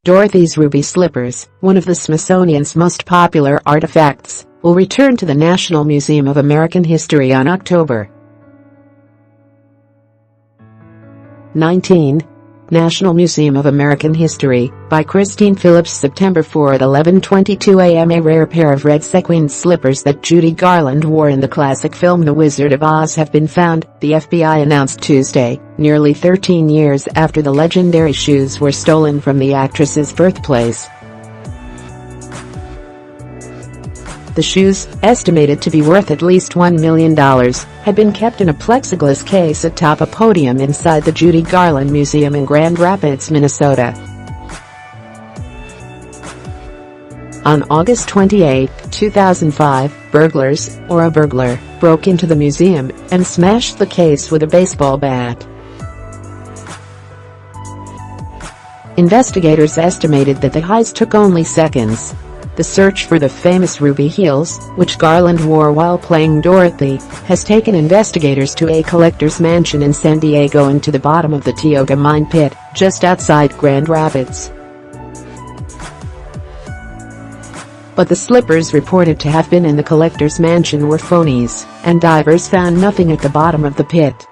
Dorothy's ruby slippers, one of the Smithsonian's most popular artifacts, will return to the National Museum of American History on October 19. National Museum of American History, by Christine Phillips. September 4 at 11:22 a.m. A rare pair of red sequined slippers that Judy Garland wore in the classic film The Wizard of Oz have been found, the FBI announced Tuesday, nearly 13 years after the legendary shoes were stolen from the actress's birthplace. The shoes, estimated to be worth at least $1 million, had been kept in a plexiglass case atop a podium inside the Judy Garland Museum in Grand Rapids, Minnesota. On August 28, 2005, burglars, or a burglar, broke into the museum and smashed the case with a baseball bat. Investigators estimated that the heist took only seconds. The search for the famous ruby heels, which Garland wore while playing Dorothy, has taken investigators to a collector's mansion in San Diego and to the bottom of the Tioga mine pit, just outside Grand Rapids. But the slippers reported to have been in the collector's mansion were phonies, and divers found nothing at the bottom of the pit.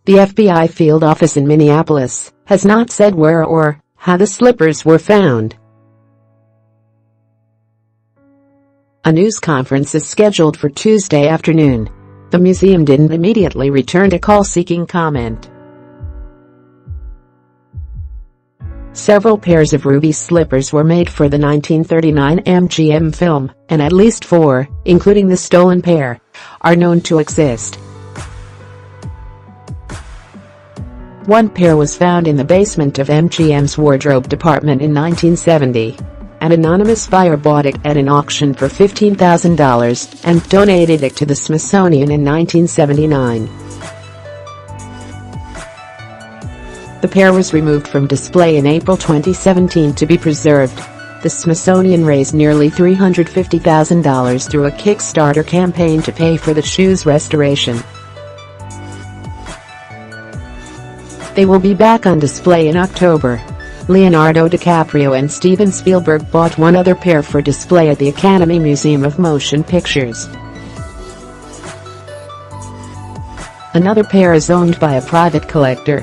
The FBI field office in Minneapolis has not said where or how the slippers were found. A news conference is scheduled for Tuesday afternoon. The museum didn't immediately return a call seeking comment. Several pairs of ruby slippers were made for the 1939 MGM film, and at least 4, including the stolen pair, are known to exist. One pair was found in the basement of MGM's wardrobe department in 1970. An anonymous buyer bought it at an auction for $15,000 and donated it to the Smithsonian in 1979. The pair was removed from display in April 2017 to be preserved. The Smithsonian raised nearly $350,000 through a Kickstarter campaign to pay for the shoes' restoration. They will be back on display in October. Leonardo DiCaprio and Steven Spielberg bought one other pair for display at the Academy Museum of Motion Pictures. Another pair is owned by a private collector.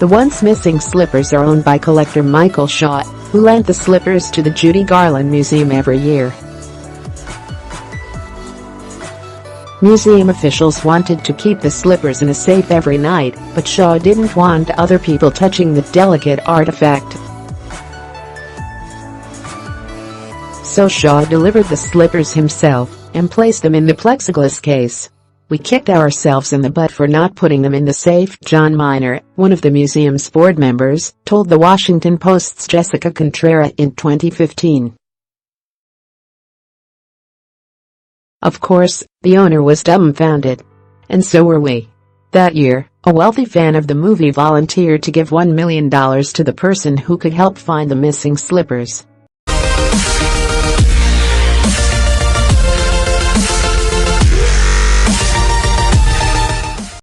The once missing slippers are owned by collector Michael Shaw, who lent the slippers to the Judy Garland Museum every year. Museum officials wanted to keep the slippers in a safe every night, but Shaw didn't want other people touching the delicate artifact. So Shaw delivered the slippers himself and placed them in the plexiglass case. "We kicked ourselves in the butt for not putting them in the safe," John Miner, one of the museum's board members, told the Washington Post's Jessica Contrera in 2015. Of course, the owner was dumbfounded. And so were we. That year, a wealthy fan of the movie volunteered to give $1 million to the person who could help find the missing slippers.